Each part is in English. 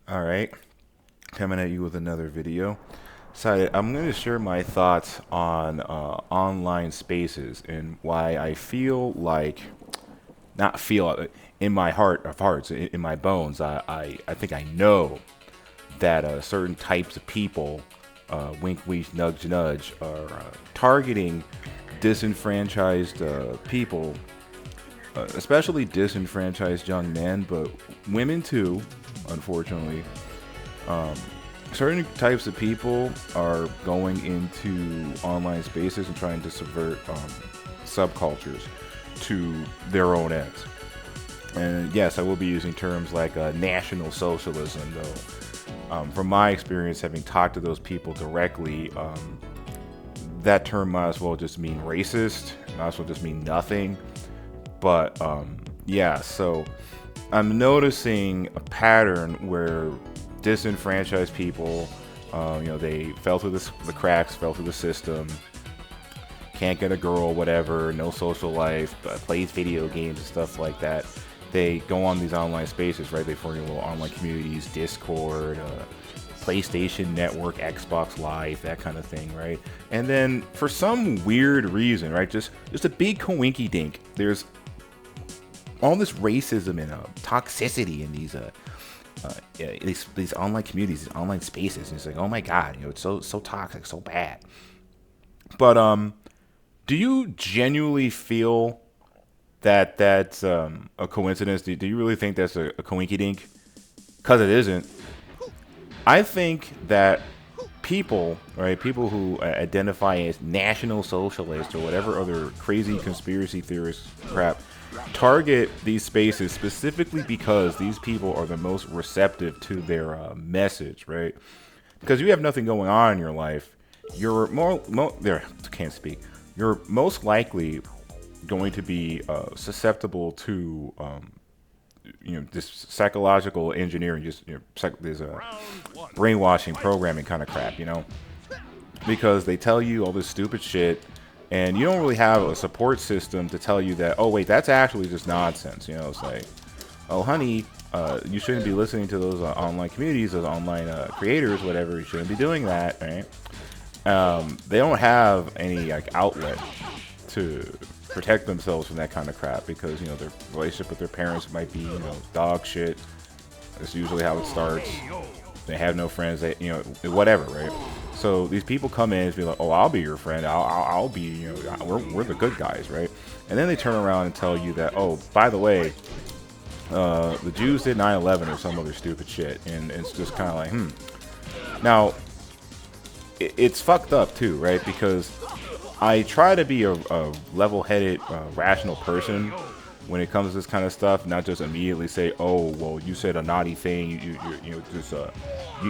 All right, coming at you with another video. So I'm going to share my thoughts on online spaces and why I feel like, not feel, in my heart of hearts, in my bones, I think I know that certain types of people, wink, wink, nudge, nudge, are targeting disenfranchised people, especially disenfranchised young men, but women too, unfortunately. Um, Certain types of people are going into online spaces and trying to subvert subcultures to their own ends. And yes, I will be using terms like national socialism, though. From my experience, having talked to those people directly, that term might as well just mean racist, might as well just mean nothing. But yeah, so I'm noticing a pattern where disenfranchised people, they fell through the cracks, fell through the system, can't get a girl, whatever, no social life, plays video games and stuff like that. They go on these online spaces, right? They form little online communities, Discord, PlayStation Network, Xbox Live, that kind of thing, right? And then for some weird reason, right, just a big coinky dink, there's all this racism and toxicity in these online communities, these online spaces. And it's like, oh my god, it's so toxic, so bad. But do you genuinely feel that that's a coincidence? Do you really think that's a coinky dink? Because it isn't. I think that people, right, people who identify as national socialists or whatever other crazy conspiracy theorist crap, target these spaces specifically because these people are the most receptive to their message, right? Because you have nothing going on in your life, you're there. Can't speak. You're most likely going to be susceptible to this psychological engineering, just there's a brainwashing programming kind of crap, because they tell you all this stupid shit, and you don't really have a support system to tell you that, oh wait, that's actually just nonsense. It's like, oh honey, you shouldn't be listening to those online communities, those online creators, whatever. You shouldn't be doing that, right? They don't have any like outlet to protect themselves from that kind of crap because their relationship with their parents might be dog shit. That's usually how it starts. They have no friends. They whatever, right? So these people come in and be like, oh, I'll be your friend. I'll be we're the good guys, right? And then they turn around and tell you that, oh, by the way, the Jews did 9/11 or some other stupid shit, and it's just kind of like, Now, it's fucked up too, right? Because I try to be a level-headed, rational person when it comes to this kind of stuff, not just immediately say, "Oh, well, you said a naughty thing.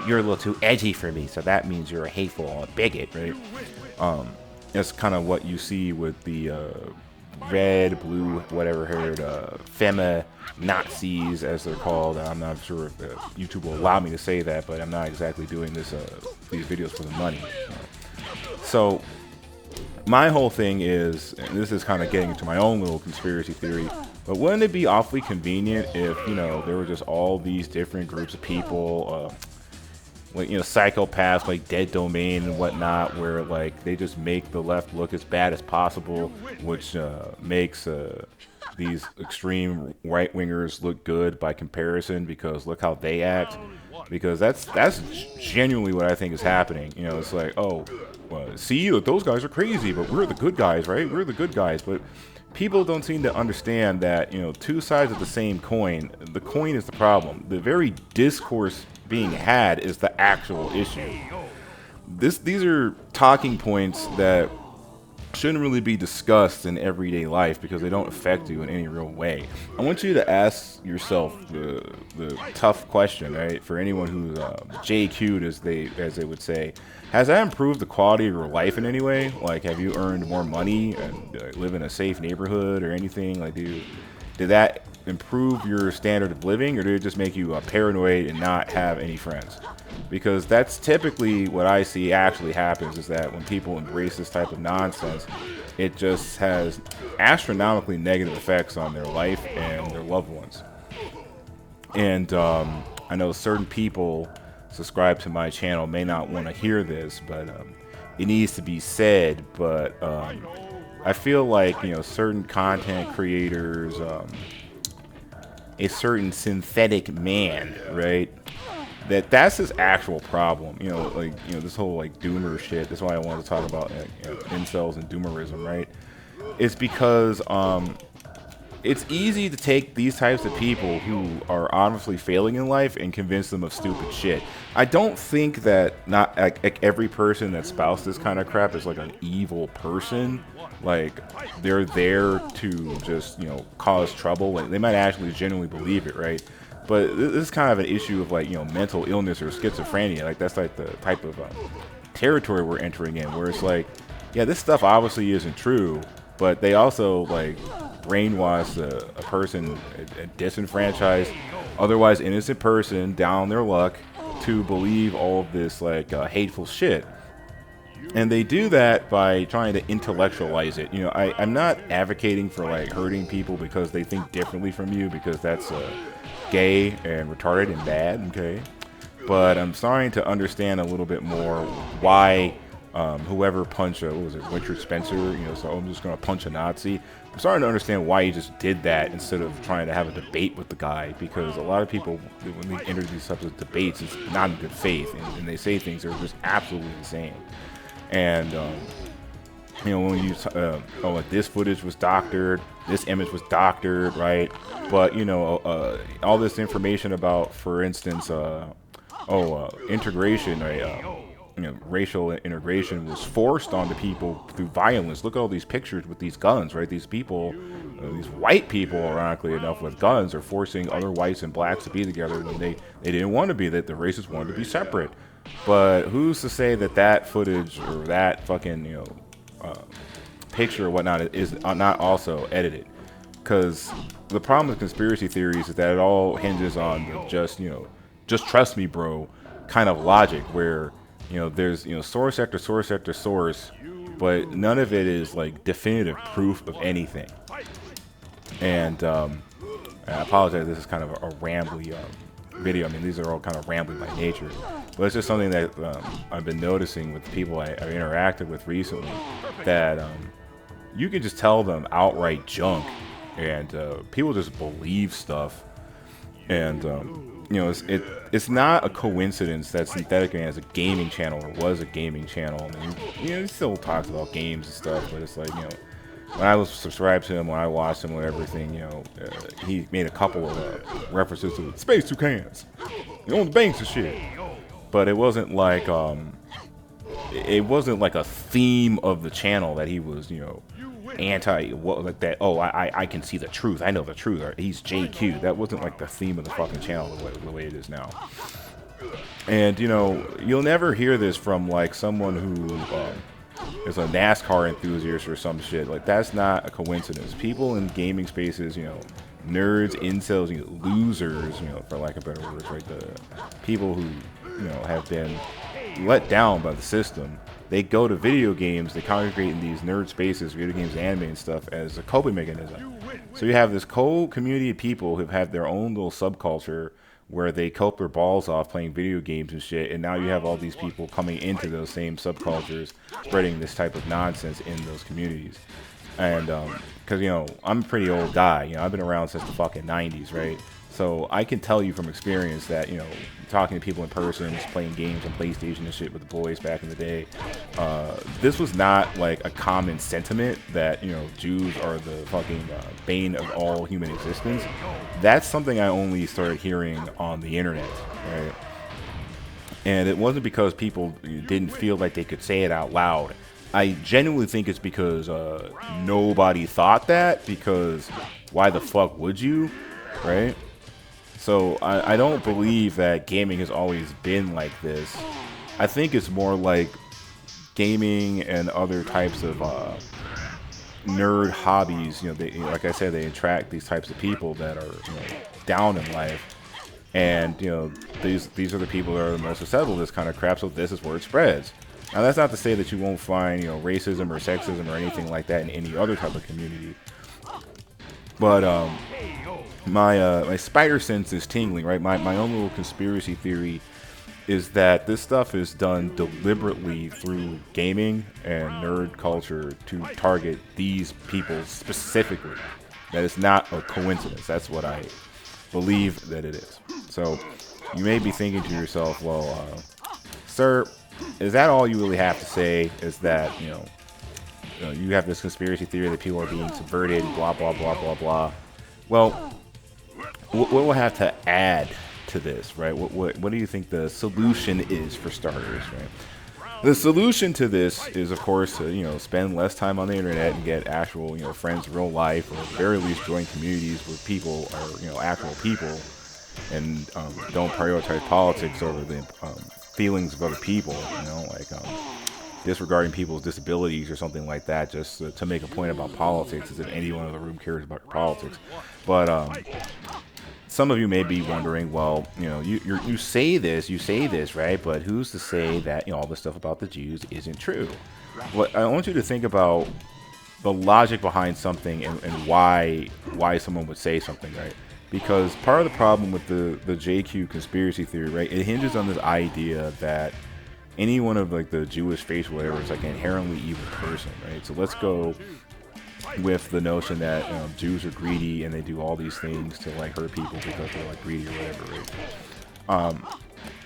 You're a little too edgy for me, so that means you're a hateful bigot, right?" That's kind of what you see with the red, blue, whatever haired fema Nazis, as they're called. I'm not sure if YouTube will allow me to say that, but I'm not exactly doing these videos for the money. So my whole thing is, and this is kind of getting into my own little conspiracy theory, but wouldn't it be awfully convenient if there were just all these different groups of people, like psychopaths like Dead Domain and whatnot, where like they just make the left look as bad as possible, which makes these extreme right wingers look good by comparison because look how they act. Because that's genuinely what I think is happening. It's like, oh, well, see, look, those guys are crazy, but we're the good guys, right? We're the good guys. But people don't seem to understand that two sides of the same coin. The coin is the problem. The very discourse being had is the actual issue. These are talking points that shouldn't really be discussed in everyday life because they don't affect you in any real way. I want you to ask yourself the tough question, right? For anyone who's JQ'd, as they would say, has that improved the quality of your life in any way? Like, have you earned more money and live in a safe neighborhood or anything? Like, did that improve your standard of living, or did it just make you paranoid and not have any friends? Because that's typically what I see actually happens, is that when people embrace this type of nonsense, it just has astronomically negative effects on their life and their loved ones. And I know certain people subscribe to my channel may not want to hear this, but it needs to be said. But I feel like, you know, certain content creators, a certain synthetic man, right? That's his actual problem. You know, like, you know, this whole like doomer shit. That's why I wanted to talk about you know, incels and doomerism, right? It's because it's easy to take these types of people who are obviously failing in life and convince them of stupid shit. I don't think that not like every person that spouts this kind of crap is like an evil person. Like, they're there to just, you know, cause trouble. Like, they might actually genuinely believe it, right? But this is kind of an issue of, like, you know, mental illness or schizophrenia. Like, that's like the type of territory we're entering in, where it's like, yeah, this stuff obviously isn't true, but they also like brainwash a person, a disenfranchised, otherwise innocent person down on their luck to believe all of this like hateful shit. And they do that by trying to intellectualize it. You know, I'm not advocating for like hurting people because they think differently from you, because that's gay and retarded and bad, okay? But I'm starting to understand a little bit more why whoever punched, what was it, Richard Spencer, you know, so I'm just going to punch a Nazi. I'm starting to understand why he just did that instead of trying to have a debate with the guy, because a lot of people, when they enter these types of debates, it's not in good faith, and they say things that are just absolutely insane. And, you know, when you, like, this footage was doctored, this image was doctored, right? But, you know, all this information about, for instance, integration, right? You know, racial integration was forced onto people through violence. Look at all these pictures with these guns, right? These people, these white people, ironically enough, with guns, are forcing other whites and blacks to be together when they didn't want to be, that the races wanted to be separate. But who's to say that that footage or that fucking, you know, picture or whatnot is not also edited? Because the problem with conspiracy theories is that it all hinges on the just, you know, just trust me, bro, kind of logic, where, you know, there's, you know, source after source after source, but none of it is like definitive proof of anything. And I apologize, this is kind of a rambly video. I mean, these are all kind of rambly by nature, but it's just something that I've been noticing with the people I've interacted with recently, that you can just tell them outright junk, and people just believe stuff. And you know, it's not a coincidence that Synthetic Man has a gaming channel, or was a gaming channel. I mean, you know, he still talks about games and stuff, but it's like, you know, when I was subscribed to him, when I watched him with everything, you know, he made a couple of references to Space Toucans, you own the banks and shit. But it wasn't like a theme of the channel that he was, you know, anti, what, like that. Oh, I can see the truth. I know the truth. Or he's JQ. That wasn't like the theme of the fucking channel the way it is now. And, you know, you'll never hear this from like someone who is a NASCAR enthusiast or some shit. Like, that's not a coincidence. People in gaming spaces, you know, nerds, incels, you know, losers, you know, for lack of better words, right? The people who, you know, have been let down by the system. They go to video games, they congregate in these nerd spaces, video games, anime and stuff, as a coping mechanism. So you have this whole community of people who've had their own little subculture where they cope their balls off playing video games and shit, and now you have all these people coming into those same subcultures, spreading this type of nonsense in those communities. And, because, you know, I'm a pretty old guy, you know, I've been around since the fucking 90s, right? So I can tell you from experience that, you know, talking to people in person, just playing games on PlayStation and shit with the boys back in the day, this was not like a common sentiment that, you know, Jews are the fucking bane of all human existence. That's something I only started hearing on the internet, right? And it wasn't because people didn't feel like they could say it out loud. I genuinely think it's because nobody thought that, because why the fuck would you, right? So I don't believe that gaming has always been like this. I think it's more like gaming and other types of nerd hobbies. You know, they, like I said, they attract these types of people that are, you know, down in life. And, you know, these are the people that are the most susceptible to this kind of crap, so this is where it spreads. Now, that's not to say that you won't find, you know, racism or sexism or anything like that in any other type of community. But my spider sense is tingling, right? My own little conspiracy theory is that this stuff is done deliberately through gaming and nerd culture to target these people specifically. That is not a coincidence. That's what I believe that it is. So you may be thinking to yourself, well, sir, is that all you really have to say? Is that, you have this conspiracy theory that people are being subverted, blah, blah, blah, blah, blah. Well, what we'll have to add to this, right? What do you think the solution is for starters, right? The solution to this is, of course, to, spend less time on the internet and get actual, friends in real life, or at the very least join communities where people are, actual people, and don't prioritize politics over the feelings of other people, like disregarding people's disabilities or something like that, just to make a point about politics, as if anyone in the room cares about your politics. But some of you may be wondering, well, you say this, right? But who's to say that all the stuff about the Jews isn't true? Well, I want you to think about the logic behind something and why someone would say something, right? Because part of the problem with the JQ conspiracy theory, right, it hinges on this idea that any one of like the Jewish faith or whatever is like an inherently evil person, right? So let's go with the notion that Jews are greedy and they do all these things to like hurt people because they're like greedy or whatever, right?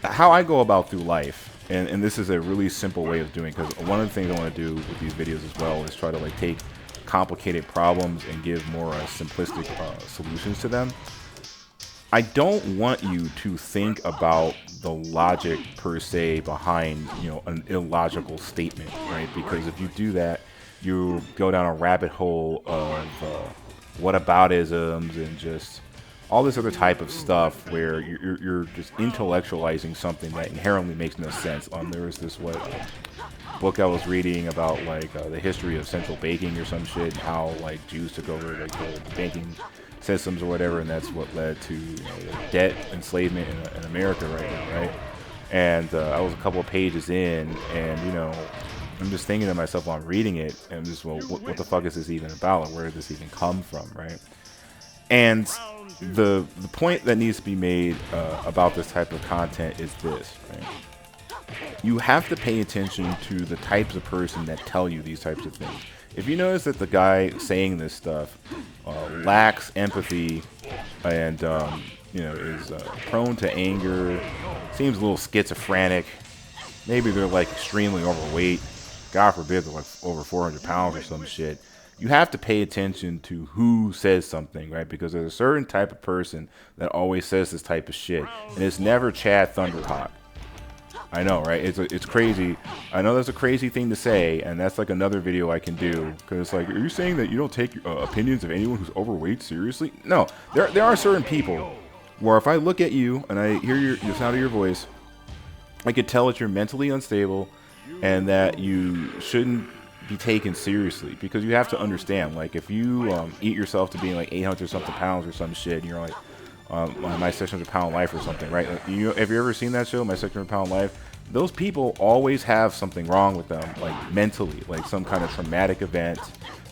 How I go about through life, and this is a really simple way of doing, because one of the things I want to do with these videos as well is try to like take complicated problems and give more simplistic solutions to them. I don't want you to think about the logic per se behind an illogical statement, right? Because if you do that, you go down a rabbit hole of whataboutisms and just all this other type of stuff where you're just intellectualizing something that inherently makes no sense. There was this book I was reading about like the history of central banking or some shit, and how like Jews took over like the banking systems or whatever, and that's what led to the debt enslavement in America right now, right? And I was a couple of pages in, and I'm just thinking to myself while I'm reading it, and I'm just, well, what the fuck is this even about? Like, where did this even come from, right? And the point that needs to be made about this type of content is this, right? You have to pay attention to the types of person that tell you these types of things. If you notice that the guy saying this stuff lacks empathy and is prone to anger, seems a little schizophrenic, maybe they're like extremely overweight, God forbid they're like over 400 pounds or some shit, you have to pay attention to who says something, right? Because there's a certain type of person that always says this type of shit, and it's never Chad Thunderhawk. I know, right? It's crazy. I know that's a crazy thing to say, and that's like another video I can do. Because it's like, are you saying that you don't take opinions of anyone who's overweight seriously? No, there are certain people where if I look at you and I hear the sound of your voice, I could tell that you're mentally unstable and that you shouldn't be taken seriously. Because you have to understand, like, if you eat yourself to being like 800 something pounds or some shit, and you're like, My 600 Pound Life or something, right? Have you ever seen that show, My 600 Pound Life? Those people always have something wrong with them, like mentally, like some kind of traumatic event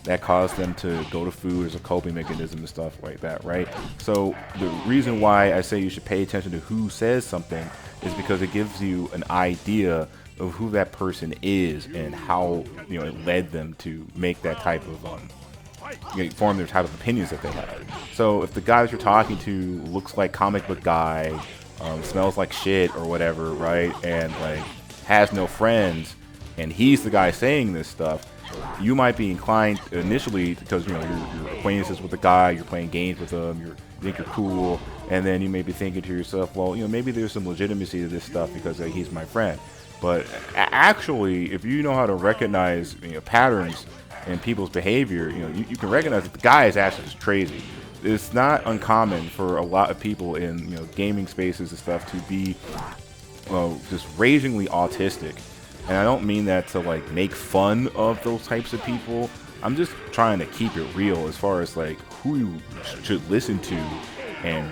that caused them to go to food as a coping mechanism and stuff like that, right? So the reason why I say you should pay attention to who says something is because it gives you an idea of who that person is and how it led them to make that type of form their type of opinions that they have. So if the guy that you're talking to looks like comic book guy, smells like shit or whatever, right, and like has no friends, and he's the guy saying this stuff, you might be inclined initially, because you're acquaintances with the guy, you're playing games with him, you think you're cool, and then you may be thinking to yourself, well, maybe there's some legitimacy to this stuff because he's my friend. But actually, if you know how to recognize patterns in people's behavior, you can recognize that the guy is actually just crazy. It's not uncommon for a lot of people in gaming spaces and stuff to be just ragingly autistic. And I don't mean that to like make fun of those types of people. I'm just trying to keep it real as far as like who you should listen to and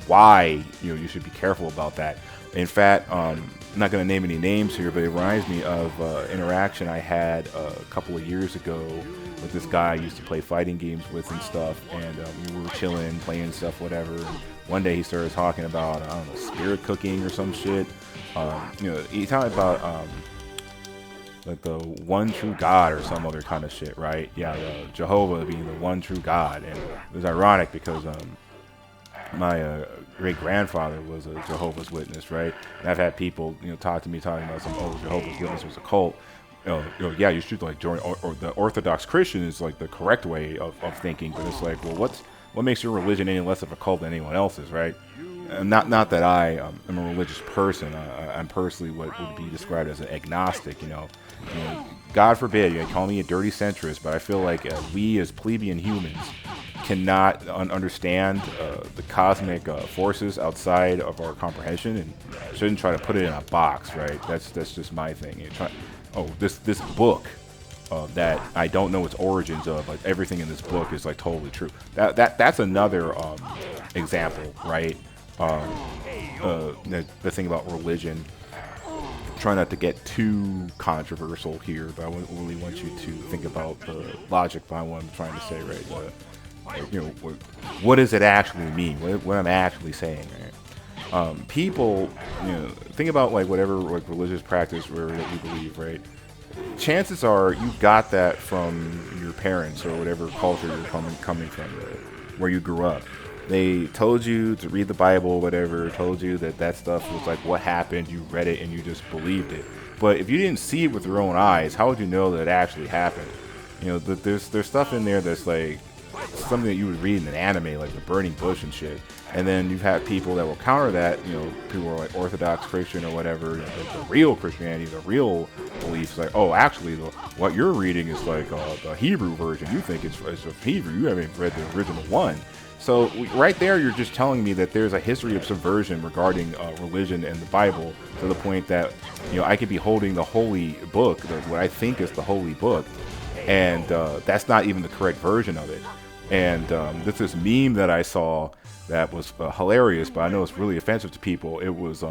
why you should be careful about that. In fact, I'm not going to name any names here, but it reminds me of interaction I had a couple of years ago with this guy I used to play fighting games with and stuff, and we were chilling, playing stuff, whatever. And one day he started talking about, I don't know, spirit cooking or some shit. He talked about like the one true God or some other kind of shit, right? Yeah, Jehovah being the one true God, and it was ironic because my great grandfather was a Jehovah's Witness, right? And I've had people, talk to me talking about Jehovah's Witness was a cult. Yeah, you should like join, or the Orthodox Christian is like the correct way of thinking, but it's like, well, what makes your religion any less of a cult than anyone else's, right? And not that I am a religious person. I'm personally what would be described as an agnostic. God forbid you call me a dirty centrist, but I feel like we as plebeian humans cannot understand the cosmic forces outside of our comprehension, and shouldn't try to put it in a box, right? That's just my thing. This book that I don't know its origins of, like everything in this book is like totally true. That's another example, right? The thing about religion. Try not to get too controversial here, but I really want you to think about the logic behind what I'm trying to say, right? What does it actually mean? What I'm actually saying, right? People, think about like whatever like religious practice that you believe, right? Chances are you got that from your parents or whatever culture you're coming from, where you grew up. They told you to read the Bible, whatever, told you that stuff was like what happened, you read it and you just believed it. But if you didn't see it with your own eyes, how would you know that it actually happened? There's stuff in there that's like something that you would read in an anime, like the burning bush and shit. And then you've had people that will counter that, people who are like Orthodox Christian or whatever, the real Christianity, the real beliefs, like, oh, actually, what you're reading is like the Hebrew version. You think it's Hebrew. You haven't read the original one. So right there, you're just telling me that there's a history of subversion regarding religion and the Bible, to the point that I could be holding the holy book, what I think is the holy book, and that's not even the correct version of it. And this meme that I saw that was hilarious, but I know it's really offensive to people. It was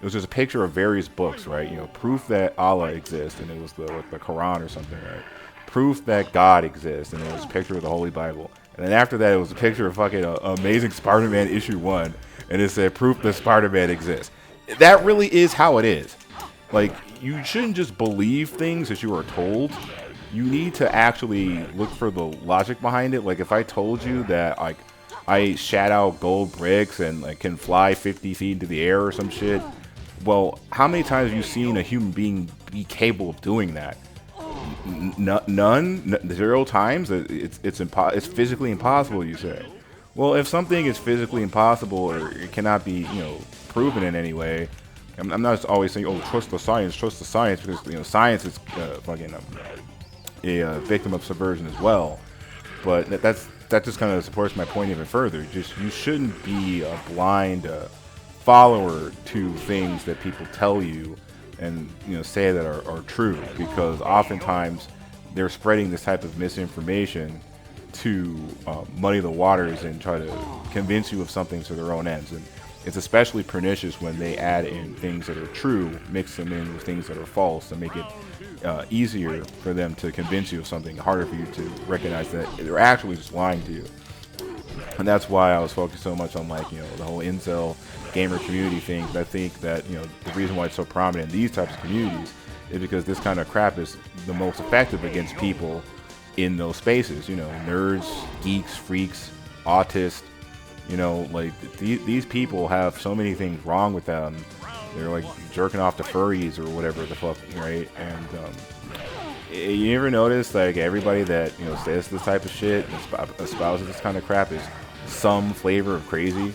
just a picture of various books, right? Proof that Allah exists, and it was the Quran or something, right? Proof that God exists, and it was a picture of the Holy Bible. And then after that, it was a picture of fucking Amazing Spider-Man issue 1, and it said proof that Spider-Man exists. That really is how it is. Like, you shouldn't just believe things that you are told. You need to actually look for the logic behind it. Like, if I told you that like I shat out gold bricks and like can fly 50 feet into the air or some shit, well, how many times have you seen a human being be capable of doing that? None, 0 times. It's physically impossible, you say. Well, if something is physically impossible or it cannot be proven in any way, I'm not always saying, oh, trust the science, because science is fucking a victim of subversion as well. But that just kind of supports my point even further. Just, you shouldn't be a blind follower to things that people tell you and say that are true, because oftentimes they're spreading this type of misinformation to muddy the waters and try to convince you of something to their own ends. And it's especially pernicious when they add in things that are true, mix them in with things that are false, to make it easier for them to convince you of something, harder for you to recognize that they're actually just lying to you. And that's why I was focused so much on the whole incel gamer community thing. I think that the reason why it's so prominent in these types of communities is because this kind of crap is the most effective against people in those spaces. Nerds, geeks, freaks, autists. These people have so many things wrong with them. They're like jerking off to furries or whatever the fuck, right? And you ever notice like everybody that says this type of shit, espouses this kind of crap, is some flavor of crazy.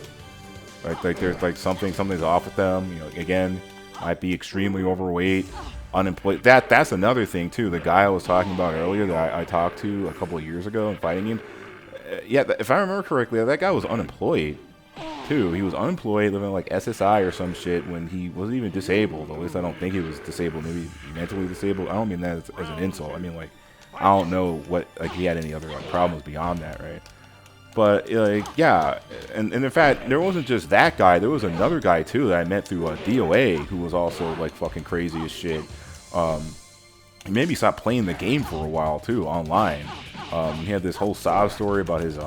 Like there's like something's off with them. Again, might be extremely overweight, unemployed. That's another thing too. The guy I was talking about earlier that I talked to a couple of years ago and fighting him. If I remember correctly, that guy was unemployed too. He was unemployed, living like SSI or some shit when he wasn't even disabled. At least I don't think he was disabled. Maybe mentally disabled. I don't mean that as an insult. I mean, like, I don't know what, like, he had any other problems beyond that, right? But like, yeah, and in fact, there wasn't just that guy. There was another guy too that I met through DOA who was also like fucking crazy as shit. He made me stop playing the game for a while too online. He had this whole sob story about his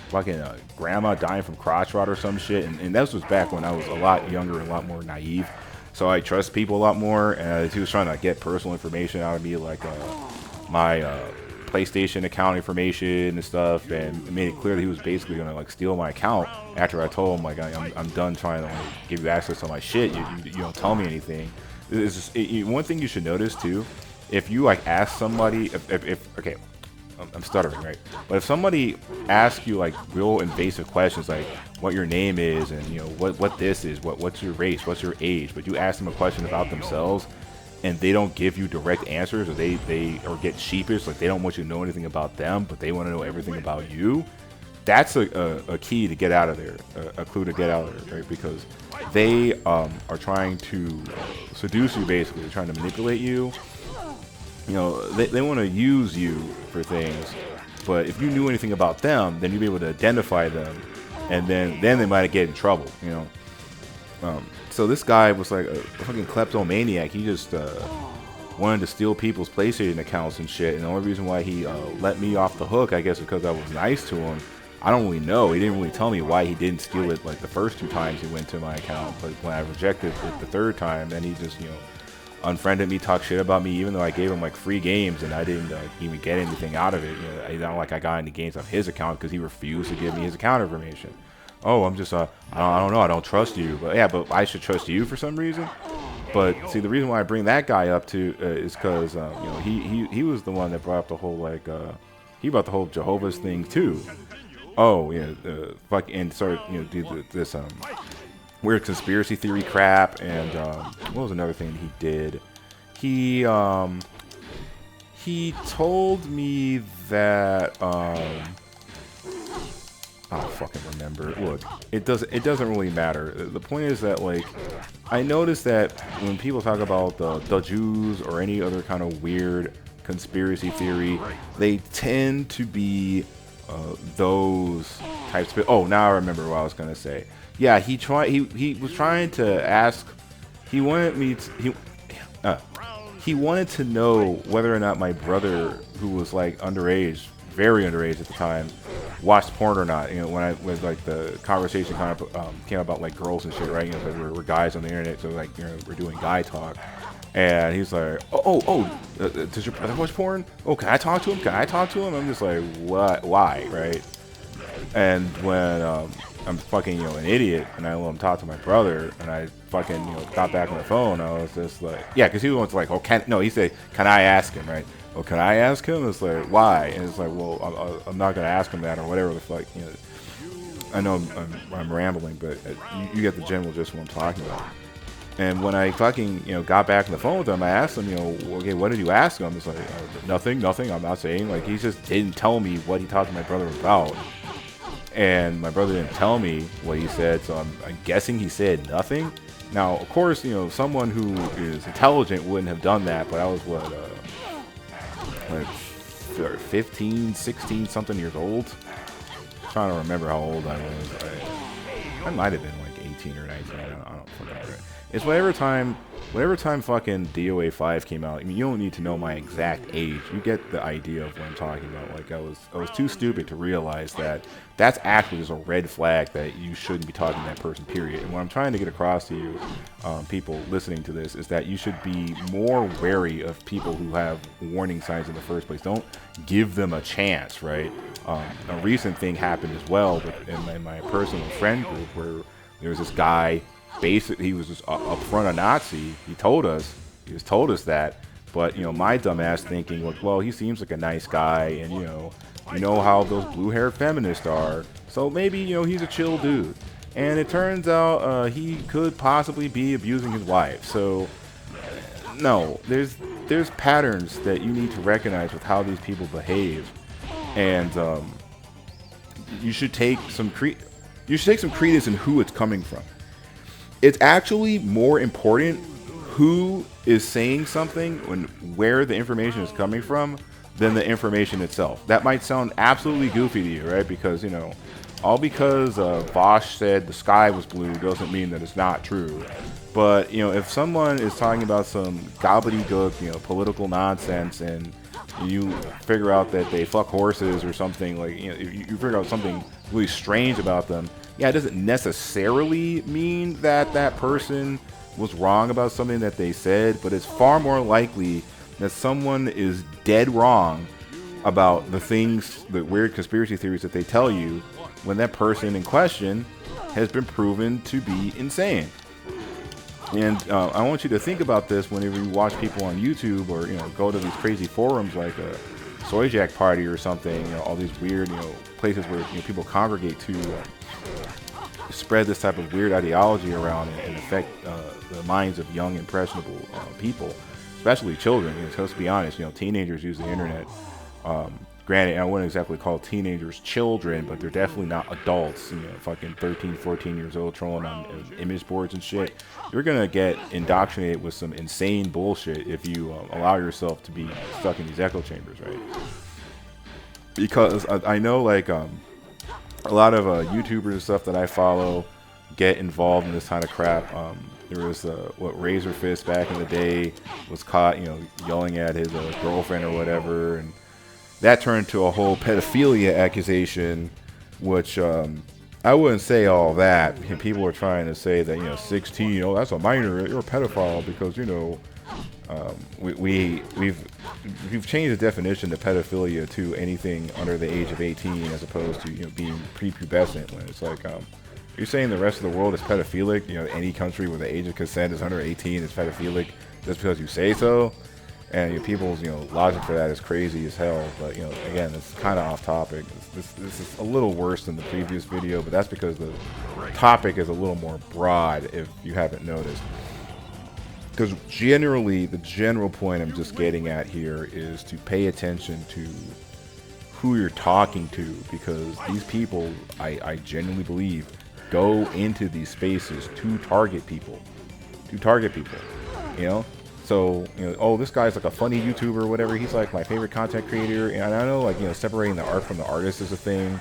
fucking grandma dying from crotch rot or some shit, and that was back when I was a lot younger and a lot more naive. So I trust people a lot more, and he was trying to get personal information out of me, like my PlayStation account information and stuff, and it made it clear that he was basically gonna like steal my account after I told him like I'm done trying to like, give you access to my shit. You don't tell me anything. One thing you should notice too, if you like ask somebody, if okay, I'm stuttering, right? But if somebody asks you like real invasive questions, like what your name is and you know what this is, what's your race, what's your age, but you ask them a question about themselves and they don't give you direct answers, or they or get sheepish, like they don't want you to know anything about them, but they want to know everything about you, that's a key to get out of there, a clue to get out of there, right? Because they are trying to seduce you, basically. They're trying to manipulate you. You know, they want to use you for things, but if you knew anything about them, then you'd be able to identify them, and then they might get in trouble, you know. So this guy was like a fucking kleptomaniac. He just wanted to steal people's PlayStation accounts and shit, and the only reason why he let me off the hook, I guess, because I was nice to him. I don't really know. He didn't really tell me why he didn't steal it like the first 2 times he went to my account, but when I rejected it the 3rd time, then he just, you know, unfriended me, talked shit about me, even though I gave him like free games and I didn't even get anything out of it. You know, it's not like I got any games off his account because he refused to give me his account information. Oh, I'm just I don't know, I don't trust you. But yeah, but I should trust you for some reason. But see, the reason why I bring that guy up to is because you know, he was the one that brought up the whole like he brought the whole Jehovah's thing too. Oh yeah, fuck, and started, you know, do this weird conspiracy theory crap, and what was another thing he did? He told me that I don't fucking remember. Look, it doesn't really matter. The point is that like I noticed that when people talk about the Jews or any other kind of weird conspiracy theory, they tend to be those types of. Oh, now I remember what I was gonna say. Yeah, he was trying to ask. He wanted me to. He wanted to know whether or not my brother, who was like underage, very underage at the time, watched porn or not. You know, when I was like the conversation kind of came about like girls and shit, right? You know, because we're guys on the internet, so like, you know, we're doing guy talk. And he's like, does your brother watch porn? Oh, can I talk to him? Can I talk to him? I'm just like, what? Why, right? And when I'm fucking, you know, an idiot, and I let him talk to my brother, and I fucking, you know, got back on the phone, I was just like, yeah, because he was like, he said, can I ask him, right? Well, can I ask him? It's like, why? And it's like, well, I'm not gonna ask him that or whatever the fuck, you know. I know I'm rambling, but you get the general gist of what I'm talking about. And when I fucking, you know, got back on the phone with him, I asked him, you know, okay, what did you ask him? It's like, nothing, I'm not saying. Like, he just didn't tell me what he talked to my brother about. And my brother didn't tell me what he said, so I'm guessing he said nothing. Now, of course, you know, someone who is intelligent wouldn't have done that, but I was, like 15, 16, something years old? I'm trying to remember how old I was. I might have been like 18 or 19, I don't remember. It's whatever time fucking DOA 5 came out. I mean, you don't need to know my exact age. You get the idea of what I'm talking about. Like, I was too stupid to realize that that's actually just a red flag that you shouldn't be talking to that person, period. And what I'm trying to get across to you, people listening to this, is that you should be more wary of people who have warning signs in the first place. Don't give them a chance, right? A recent thing happened as well in my personal friend group where there was this guy. Basically, he was just up front a Nazi. He told us that, but you know, my dumbass thinking, well, he seems like a nice guy, and you know how those blue-haired feminists are, so maybe, you know, he's a chill dude. And it turns out he could possibly be abusing his wife. So no, there's patterns that you need to recognize with how these people behave, and you should take some credence in who it's coming from. It's actually more important who is saying something and where the information is coming from than the information itself. That might sound absolutely goofy to you, right? Because, you know, all because Bosch said the sky was blue doesn't mean that it's not true. But, you know, if someone is talking about some gobbledygook, you know, political nonsense, and you figure out that they fuck horses or something, like, you know, if you figure out something really strange about them, yeah, it doesn't necessarily mean that that person was wrong about something that they said, but it's far more likely that someone is dead wrong about the things, the weird conspiracy theories that they tell you, when that person in question has been proven to be insane. And I want you to think about this whenever you watch people on YouTube, or, you know, go to these crazy forums like a Soy Jack Party or something, you know, all these weird, you know, places where, you know, people congregate to spread this type of weird ideology around and affect the minds of young, impressionable people, especially children. You know, so let's be honest, you know, teenagers use the internet. Granted, I wouldn't exactly call teenagers children, but they're definitely not adults. You know, fucking 13, 14 years old trolling on image boards and shit. You're gonna get indoctrinated with some insane bullshit if you allow yourself to be stuck in these echo chambers, right? Because I know, like, a lot of YouTubers and stuff that I follow get involved in this kind of crap. There was what Razor Fist back in the day was caught, you know, yelling at his girlfriend or whatever, and that turned to a whole pedophilia accusation, which I wouldn't say all that. People are trying to say that, you know, 16, oh, that's a minor, you're a pedophile, because, you know, we've changed the definition of pedophilia to anything under the age of 18, as opposed to, you know, being prepubescent. When it's like, you're saying the rest of the world is pedophilic, you know, any country where the age of consent is under 18 is pedophilic just because you say so. And, you know, people's, you know, logic for that is crazy as hell. But, you know, again, it's kind of off topic. This is a little worse than the previous video, but that's because the topic is a little more broad, if you haven't noticed. Because generally, the general point I'm just getting at here is to pay attention to who you're talking to, because these people, I genuinely believe, go into these spaces to target people. You know? So, you know, oh, this guy's like a funny YouTuber or whatever. He's like my favorite content creator. And I know, like, you know, separating the art from the artist is a thing.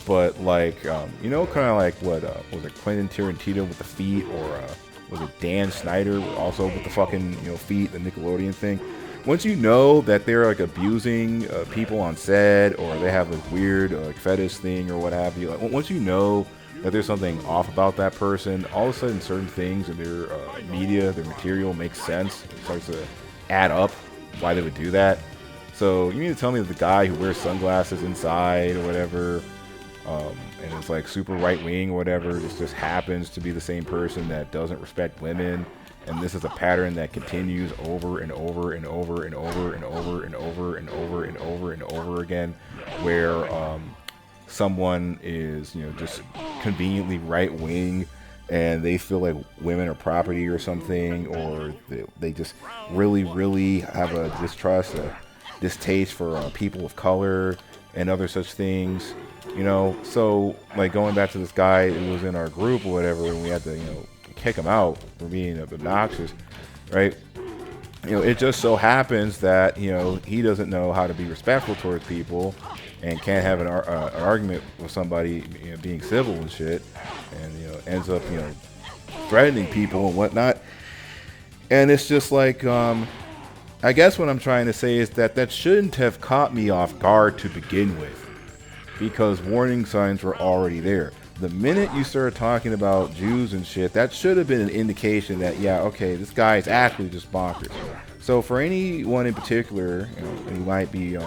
But, like, you know, kind of like what, was it Quentin Tarantino with the feet? Or was it Dan Snyder also with the fucking, you know, feet, the Nickelodeon thing? Once you know that they're, like, abusing people on set, or they have a weird like fetish thing or what have you, like, once you know that there's something off about that person, all of a sudden certain things in their media, their material makes sense. It starts to add up why they would do that. So you mean to tell me that the guy who wears sunglasses inside or whatever, and is like super right wing or whatever, just happens to be the same person that doesn't respect women, and this is a pattern that continues over and over and over and over and over and over and over and over and over again, where someone is, you know, just conveniently right wing, and they feel like women are property or something, or they just really have a distaste for people of color and other such things, you know. So, like, going back to this guy who was in our group or whatever, and we had to, you know, kick him out for being obnoxious, right? You know, it just so happens that, you know, he doesn't know how to be respectful towards people, and can't have an argument with somebody, you know, being civil and shit, and, you know, ends up, you know, threatening people and whatnot. And it's just like, I guess what I'm trying to say is that shouldn't have caught me off guard to begin with, because warning signs were already there. The minute you start talking about Jews and shit, that should have been an indication that, yeah, okay, this guy is actually just bonkers. So for anyone in particular, you know, who might be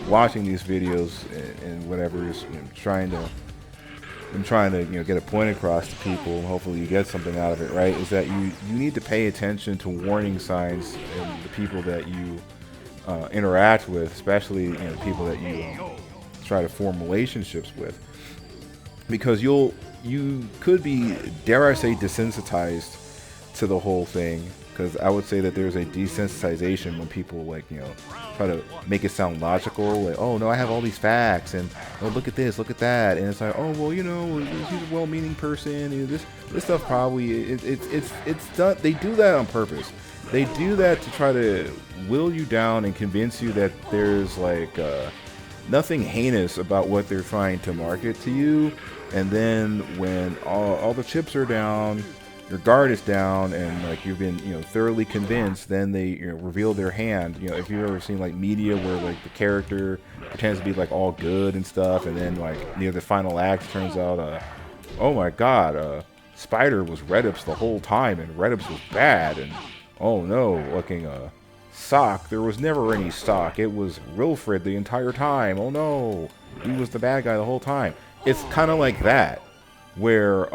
watching these videos and whatever, is, you know, trying to you know, get a point across to people, and hopefully you get something out of it, right? Is that you need to pay attention to warning signs in the people that you interact with, especially, you know, people that you try to form relationships with, because you could be, dare I say, desensitized to the whole thing. Because I would say that there's a desensitization when people, like, you know, try to make it sound logical. Like, oh, no, I have all these facts, and, oh, look at this, look at that. And it's like, oh, well, you know, he's a well-meaning person. You know, this stuff probably, it's done. They do that on purpose. they do that to try to will you down and convince you that there's like nothing heinous about what they're trying to market to you. And then when all the chips are down, your guard is down, and like you've been thoroughly convinced, then they reveal their hand. If you've ever seen like media where like the character pretends to be like all good and stuff, and then like near the final act turns out oh my god, Spider was Reddips the whole time, and Reddips was bad, and oh no, looking Sock, there was never any Sock. It was Wilfred the entire time. Oh no, he was the bad guy the whole time. It's kind of like that, where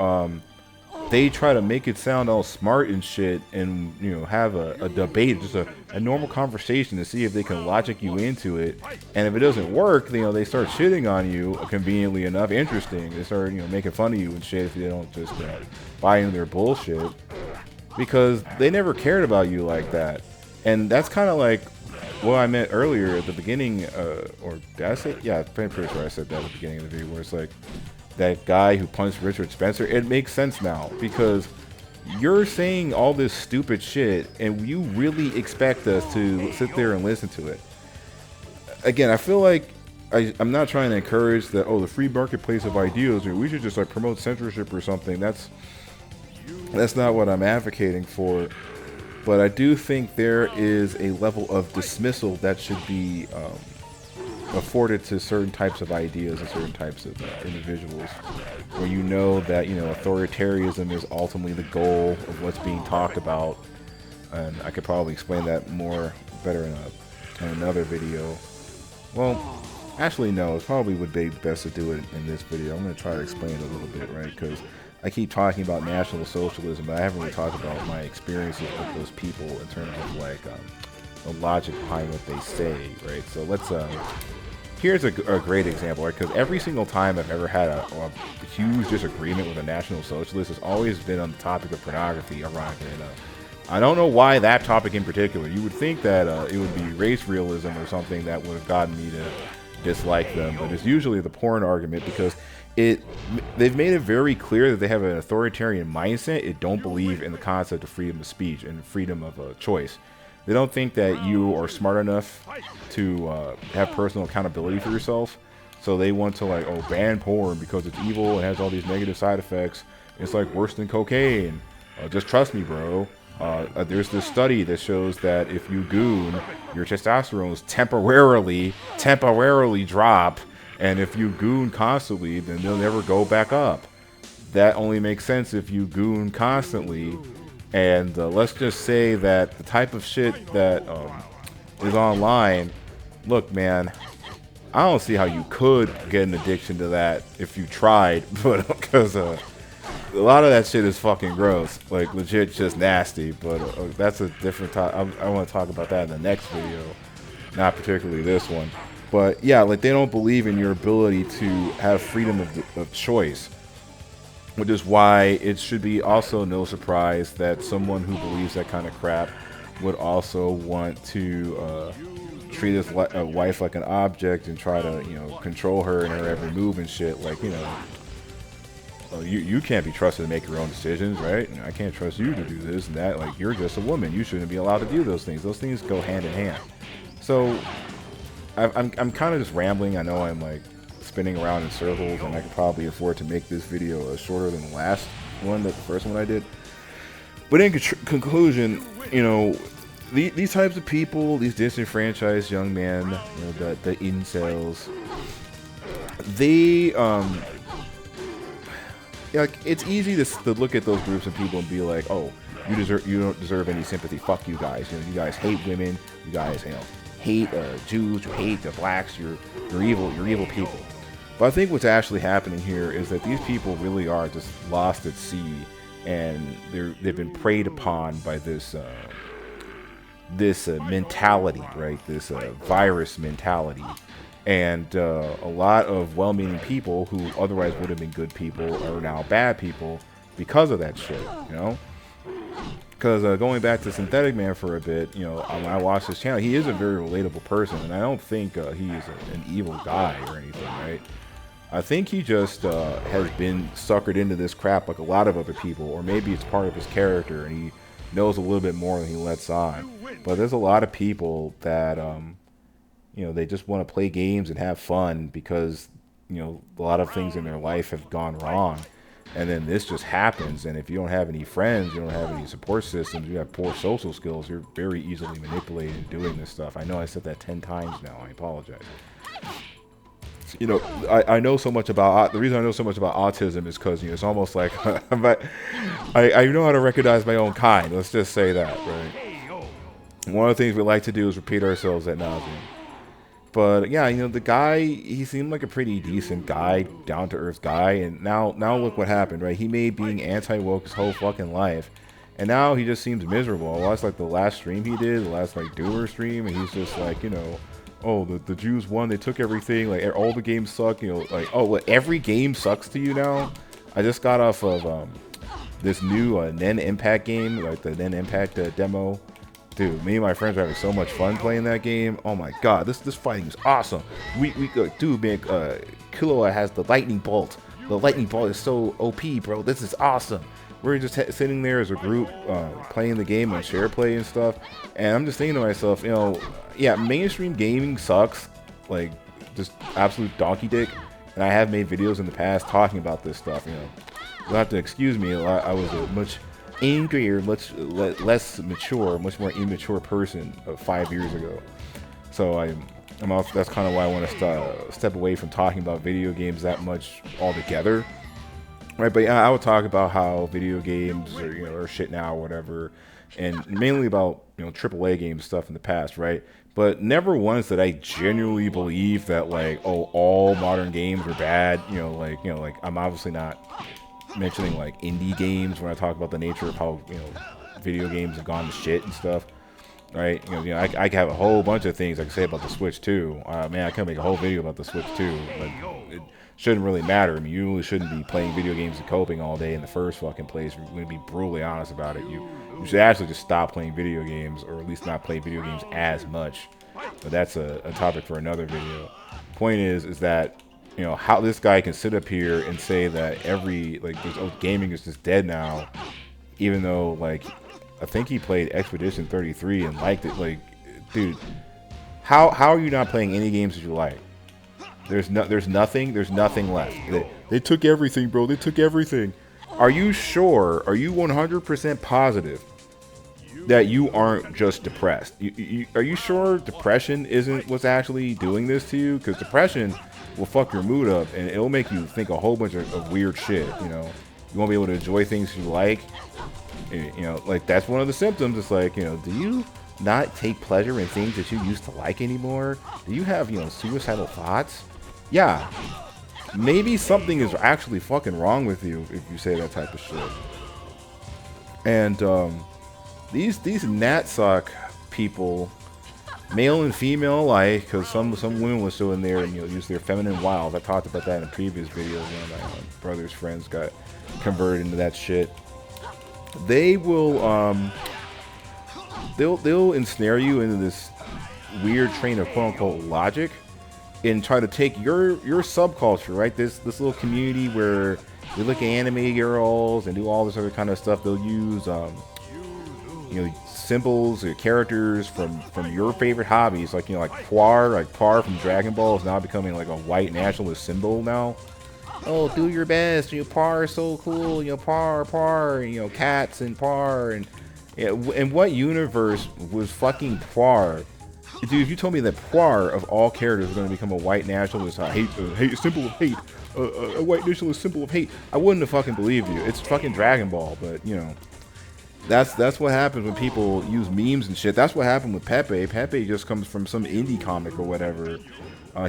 they try to make it sound all smart and shit, and have a debate, just a normal conversation to see if they can logic you into it. And if it doesn't work, they start shitting on you. Conveniently enough, interesting. They start making fun of you and shit if they don't just buy into their bullshit, because they never cared about you like that. And that's kind of like what I meant earlier at the beginning, or did I say? Yeah, I'm pretty sure I said that at the beginning of the video, where it's like that guy who punched Richard Spencer. It makes sense now, because you're saying all this stupid shit, and you really expect us to sit there and listen to it. Again, I feel like I'm not trying to encourage that, the free marketplace of ideas, or we should just like promote censorship or something. That's not what I'm advocating for. But I do think there is a level of dismissal that should be afforded to certain types of ideas and certain types of individuals, where that authoritarianism is ultimately the goal of what's being talked about. And I could probably explain that better in another video. Well, actually no, it probably would be best to do it in this video. I'm going to try to explain it a little bit, right? Because I keep talking about National Socialism, but I haven't really talked about my experiences with those people in terms of like the logic behind what they say, right? So let's here's a great example, right? Because every single time I've ever had a huge disagreement with a National Socialist, it's always been on the topic of pornography, ironically enough. I don't know why that topic in particular. You would think that it would be race realism or something that would have gotten me to dislike them, but it's usually the porn argument, because they've made it very clear that they have an authoritarian mindset. It don't believe in the concept of freedom of speech and freedom of choice. They don't think that you are smart enough to have personal accountability for yourself. So they want to ban porn because it's evil and has all these negative side effects. It's like worse than cocaine. Just trust me, bro. There's this study that shows that if you goon, your testosterone temporarily drop. And if you goon constantly, then they'll never go back up. That only makes sense if you goon constantly. And let's just say that the type of shit that is online, look, man, I don't see how you could get an addiction to that if you tried, but because a lot of that shit is fucking gross, like legit just nasty. But that's a different topic. I want to talk about that in the next video, not particularly this one. But yeah, like they don't believe in your ability to have freedom of choice, which is why it should be also no surprise that someone who believes that kind of crap would also want to treat his wife like an object and try to control her in her every move and shit. Like you can't be trusted to make your own decisions, right? I can't trust you to do this and that. Like, you're just a woman. You shouldn't be allowed to do those things. Those things go hand in hand. So I'm kind of just rambling. I know I'm like spinning around in circles, and I could probably afford to make this video shorter than the last one, the first one I did. But in conclusion, these types of people, these disenfranchised young men, the incels, they like, it's easy to look at those groups of people and be like, oh, you don't deserve any sympathy. Fuck you guys. You guys hate women. You guys hate Jews. You hate the blacks. You're evil. You're evil people. But I think what's actually happening here is that these people really are just lost at sea, and they've been preyed upon by this mentality, right? This virus mentality. And a lot of well-meaning people who otherwise would have been good people are now bad people because of that shit, Because going back to Synthetic Man for a bit, when I watched his channel, he is a very relatable person, and I don't think he is an evil guy or anything, right? I think he just has been suckered into this crap like a lot of other people, or maybe it's part of his character, and knows a little bit more than he lets on. But there's a lot of people that they just want to play games and have fun because a lot of things in their life have gone wrong, and then this just happens. And if you don't have any friends, you don't have any support systems, you have poor social skills, you're very easily manipulated in doing this stuff. I know I said that 10 times now. I apologize. I know so much about the reason I know so much about autism is because it's almost like I know how to recognize my own kind. Let's just say that, right? One of the things we like to do is repeat ourselves ad nauseum. But yeah, the guy, he seemed like a pretty decent guy, down to earth guy, and now look what happened, right? He made being anti-woke his whole fucking life, and now he just seems miserable. I watched like the last stream he did, the last like doer stream, and he's just like, oh, the Jews won, they took everything, like all the games suck, like, oh, what, every game sucks to you now? I just got off of this new Nen Impact game, like the Nen Impact demo. Dude, me and my friends are having so much fun playing that game. Oh my god, this fighting is awesome. We dude, man, Killua has the lightning bolt. The lightning bolt is so OP, bro. This is awesome. We're just sitting there as a group playing the game on share play and stuff, and I'm just thinking to myself, yeah, mainstream gaming sucks, like just absolute donkey dick. And I have made videos in the past talking about this stuff. You'll have to excuse me. I was a much angrier, much less mature, much more immature person 5 years ago. So I'm also, that's kind of why I want to step away from talking about video games that much altogether. Right, but yeah, I would talk about how video games are shit now or whatever, and mainly about AAA games stuff in the past, right? But never once did I genuinely believe that like, oh, all modern games are bad. Like I'm obviously not mentioning like indie games when I talk about the nature of how video games have gone to shit and stuff, right? I can have a whole bunch of things I can say about the Switch too. Man, I can make a whole video about the Switch too, but it shouldn't really matter. I mean, you really shouldn't be playing video games and coping all day in the first fucking place. We're going to be brutally honest about it. You should actually just stop playing video games, or at least not play video games as much. But that's a topic for another video. Point is that how this guy can sit up here and say that gaming is just dead now, even though like I think he played Expedition 33 and liked it. Like, dude, how are you not playing any games that you like? There's nothing left. They took everything, bro. They took everything. Are you sure? Are you 100% positive that you aren't just depressed? Are you sure depression isn't what's actually doing this to you? Because depression will fuck your mood up, and it'll make you think a whole bunch of weird shit. You won't be able to enjoy things you like. Like that's one of the symptoms. It's like, do you not take pleasure in things that you used to like anymore? Do you have, suicidal thoughts? Yeah, maybe something is actually fucking wrong with you if you say that type of shit. And these natsuck people, male and female alike, because some women will still in there and use their feminine wiles. I talked about that in a previous video. One of my brother's friends got converted into that shit. They will they'll ensnare you into this weird train of quote unquote logic and try to take your subculture, right? This little community where we look at anime girls and do all this other kind of stuff. They'll use symbols or characters from your favorite hobbies, like like Par from Dragon Ball is now becoming like a white nationalist symbol now. Oh, do your best. Par is so cool. Par, cats and Par. And in what universe was fucking Par? Dude, if you told me that Par of all characters was going to become a white nationalist, hate, symbol of hate, a white nationalist symbol of hate, I wouldn't have fucking believed you. It's fucking Dragon Ball, but that's what happens when people use memes and shit. That's what happened with Pepe. Pepe just comes from some indie comic or whatever.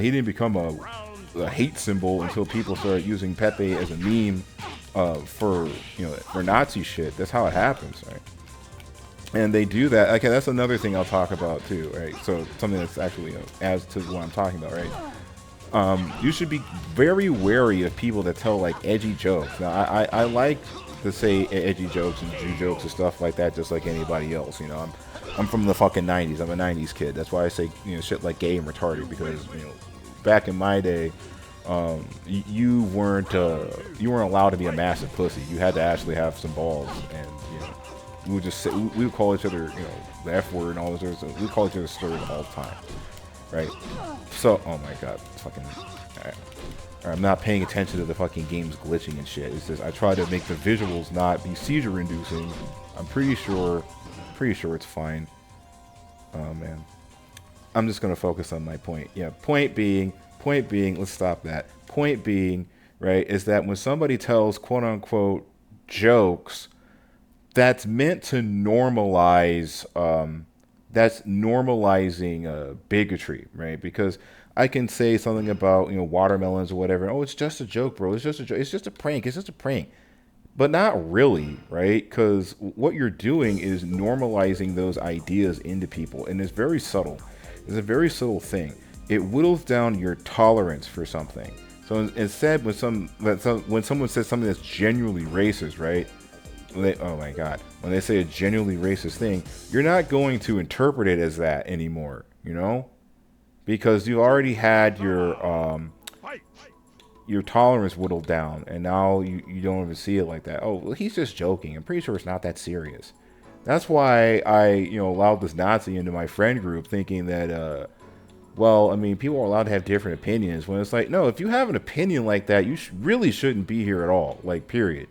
He didn't become a hate symbol until people started using Pepe as a meme for Nazi shit. That's how it happens, right? And they do that. Okay, that's another thing I'll talk about too, right? So something that's actually adds to what I'm talking about, right? You should be very wary of people that tell like edgy jokes. Now, I like to say edgy jokes and Jew jokes and stuff like that, just like anybody else. I'm from the fucking 90s. I'm a 90s kid. That's why I say shit like gay and retarded, because back in my day, you weren't allowed to be a massive pussy. You had to actually have some balls, and we would just say, we would call each other, the F word and all this other stuff. We would call each other slurs all the time, right? So, oh my god, fucking. Alright. I'm not paying attention to the fucking game's glitching and shit. It's just I try to make the visuals not be seizure-inducing. I'm pretty sure it's fine. Oh man, I'm just gonna focus on my point. Yeah, point being. Let's stop that. Point being, right, is that when somebody tells quote-unquote jokes, that's meant to normalize. That's normalizing bigotry, right? Because I can say something about watermelons or whatever. Oh, it's just a joke, bro. It's just a joke. It's just a prank. It's just a prank. But not really, right? Because what you're doing is normalizing those ideas into people, and it's very subtle. It's a very subtle thing. It whittles down your tolerance for something. So instead, when someone says something that's genuinely racist, right? Oh my God, when they say a genuinely racist thing, you're not going to interpret it as that anymore, because you already had your tolerance whittled down, and now you don't even see it like that. Oh, well, he's just joking. I'm pretty sure it's not that serious. That's why I allowed this Nazi into my friend group, thinking that well, I mean, people are allowed to have different opinions, when it's like, no, if you have an opinion like that, you really shouldn't be here at all, like, period.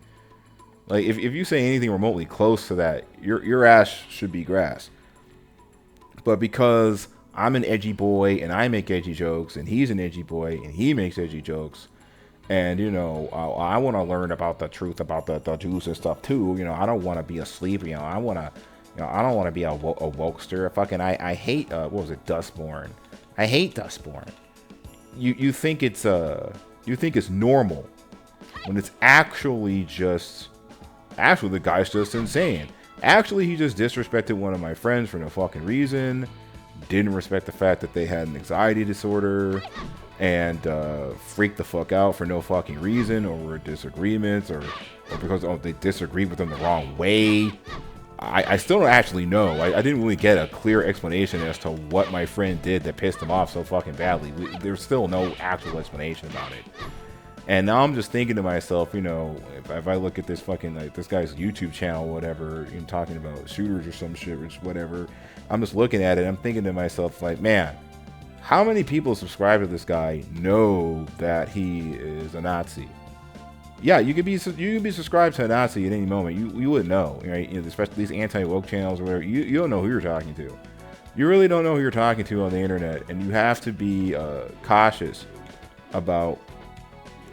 Like, if you say anything remotely close to that, your ass should be grass. But because I'm an edgy boy and I make edgy jokes, and he's an edgy boy and he makes edgy jokes, and I want to learn about the truth about the Jews and stuff too. I don't want to be asleep. I want to, I don't want to be a wokester. Fucking, I hate what was it, Dustborn. I hate Dustborn. You think it's normal, when it's actually the guy's just insane. Actually, he just disrespected one of my friends for no fucking reason. Didn't respect the fact that they had an anxiety disorder, and freaked the fuck out for no fucking reason over disagreements, or because they disagreed with them the wrong way. I still don't actually know. I didn't really get a clear explanation as to what my friend did that pissed him off so fucking badly. There's still no actual explanation about it. And now I'm just thinking to myself, if I look at this fucking, like, this guy's YouTube channel, whatever, talking about shooters or some shit, or whatever, I'm just looking at it, I'm thinking to myself, like, man, how many people subscribe to this guy know that he is a Nazi? Yeah, you could be subscribed to a Nazi at any moment. You wouldn't know, right? Especially these anti-woke channels or whatever. You don't know who you're talking to. You really don't know who you're talking to on the internet, and you have to be cautious about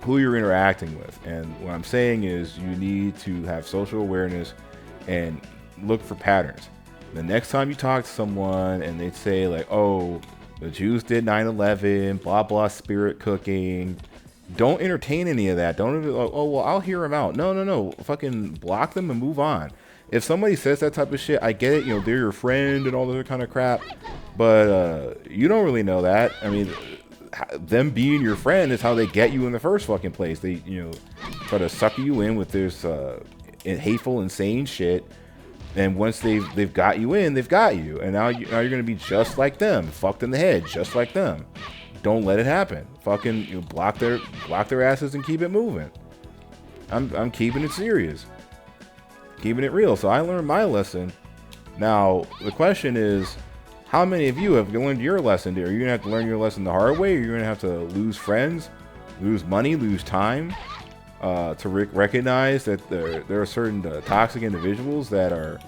who you're interacting with. And what I'm saying is, you need to have social awareness and look for patterns. The next time you talk to someone and they say, like, oh, the Jews did 9/11, blah blah, spirit cooking, don't entertain any of that. Don't, oh, well, I'll hear them out. No. Fucking block them and move on. If somebody says that type of shit, I get it. They're your friend and all that kind of crap. But you don't really know that. I mean, them being your friend is how they get you in the first fucking place. They, try to sucker you in with this hateful, insane shit. And once they've got you in, they've got you. And now you're going to be just like them. Fucked in the head, just like them. Don't let it happen. Fucking block their asses and keep it moving. I'm keeping it serious, keeping it real. So I learned my lesson. Now the question is, how many of you have learned your lesson? Are you gonna have to learn your lesson the hard way? Or you're gonna have to lose friends, lose money, lose time, to recognize that there are certain toxic individuals that are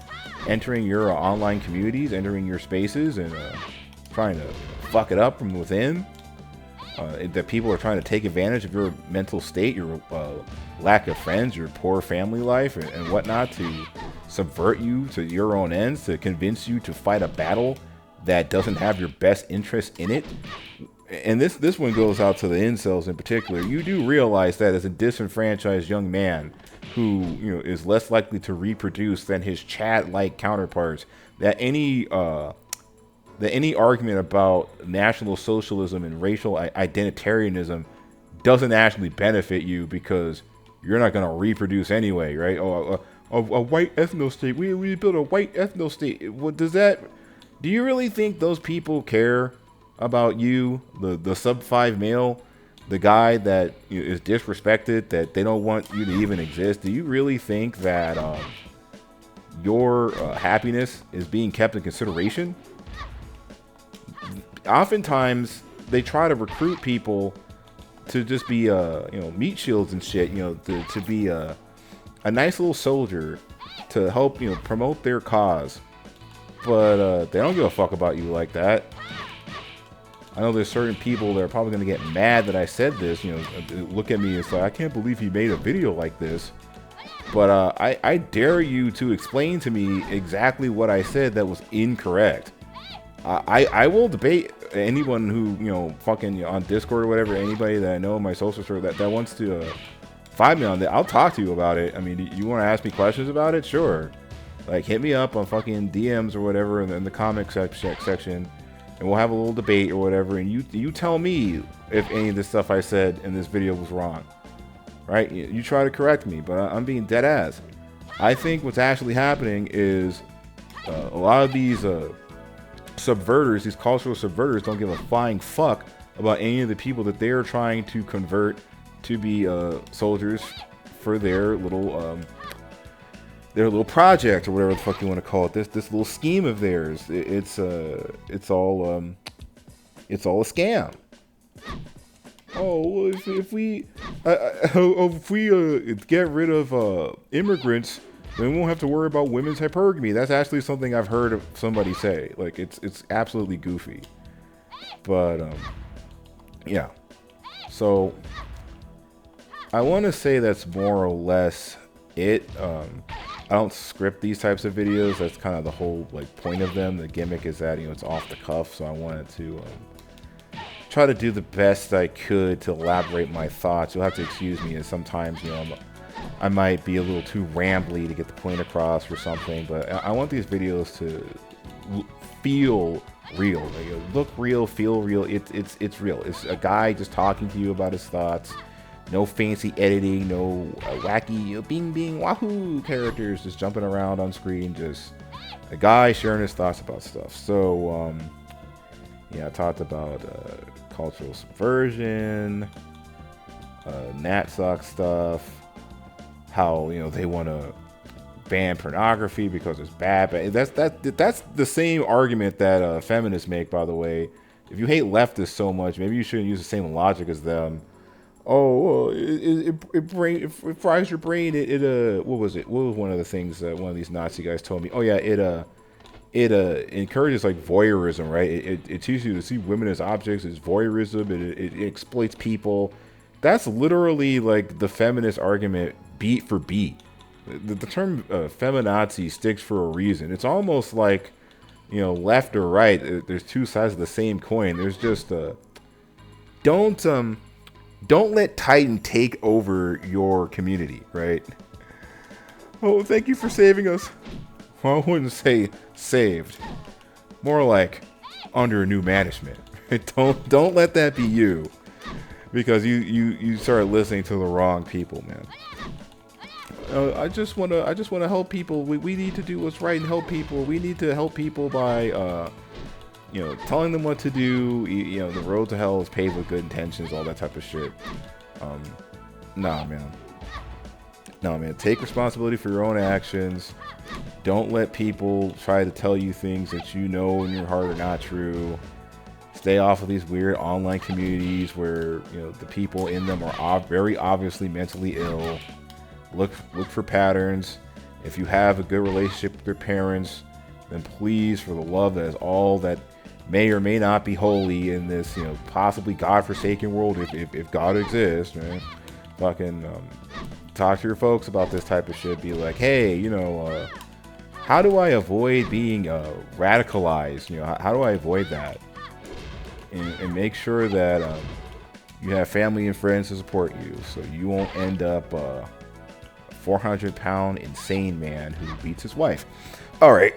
entering your online communities, entering your spaces, and trying to fuck it up from within? That people are trying to take advantage of your mental state, your lack of friends, your poor family life, and whatnot, to subvert you to your own ends, to convince you to fight a battle that doesn't have your best interest in it. And this one goes out to the incels in particular. You do realize that as a disenfranchised young man who is less likely to reproduce than his Chad-like counterparts, that any argument about National Socialism and racial identitarianism doesn't actually benefit you, because you're not going to reproduce anyway, right? A white ethno state. We built a white ethno state. What does that? Do you really think those people care about you, the sub 5 male, the guy that is disrespected, that they don't want you to even exist? Do you really think that your happiness is being kept in consideration, oftentimes they try to recruit people to just be meat shields and shit, to be a nice little soldier to help promote their cause, but they don't give a fuck about you like that. I know there's certain people that are probably going to get mad that I said this, look at me and say, I can't believe he made a video like this. But I dare you to explain to me exactly what I said that was incorrect. I will debate anyone who, fucking on Discord or whatever, anybody that I know in my social circle that wants to find me on that. I'll talk to you about it. I mean, you want to ask me questions about it? Sure. Like, hit me up on fucking DMs or whatever in the comment section. And we'll have a little debate or whatever, and you tell me if any of the stuff I said in this video was wrong, right? You try to correct me, but I'm being dead ass. I think what's actually happening is a lot of these subverters, these cultural subverters, don't give a flying fuck about any of the people that they're trying to convert to be soldiers for their little project or whatever the fuck you want to call it. This little scheme of theirs. It's all a scam. Oh, well, if we get rid of immigrants, then we won't have to worry about women's hypergamy. That's actually something I've heard of somebody say. Like, it's absolutely goofy. But yeah. So I want to say that's more or less it. I don't script these types of videos. That's kind of the whole point of them. The gimmick is that it's off the cuff. So I wanted to try to do the best I could to elaborate my thoughts. You'll have to excuse me, and sometimes I might be a little too rambly to get the point across or something. But I want these videos to feel real. Like, look real, feel real. It's real. It's a guy just talking to you about his thoughts. No fancy editing, no wacky bing bing wahoo characters just jumping around on screen. Just a guy sharing his thoughts about stuff. So, yeah, I talked about cultural subversion, Natsock stuff, how they want to ban pornography because it's bad. That's the same argument that feminists make, by the way. If you hate leftists so much, maybe you shouldn't use the same logic as them. Oh, it fries your brain. What was it? What was one of the things that one of these Nazi guys told me? Oh yeah, it encourages voyeurism, right? It teaches you to see women as objects. It's voyeurism. It exploits people. That's literally the feminist argument, beat for beat. The term feminazi sticks for a reason. It's almost like left or right. There's two sides of the same coin. There's just don't let Titan take over your community, right? Oh, thank you for saving us. Well, I wouldn't say saved. More like under new management. Don't let that be you, because you started listening to the wrong people, man. I just wanna help people. We need to do what's right and help people. We need to help people by telling them what to do. The road to hell is paved with good intentions, all that type of shit. Nah, man. Take responsibility for your own actions. Don't let people try to tell you things that you know in your heart are not true. Stay off of these weird online communities where the people in them are very obviously mentally ill. Look for patterns. If you have a good relationship with your parents, then please, for the love that is all that may or may not be holy in this, possibly God-forsaken world, if God exists, man. Fucking talk to your folks about this type of shit. Be like, hey, how do I avoid being radicalized? How do I avoid that? And make sure that you have family and friends to support you, so you won't end up a 400-pound insane man who beats his wife. All right,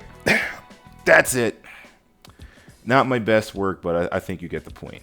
that's it. Not my best work, but I think you get the point.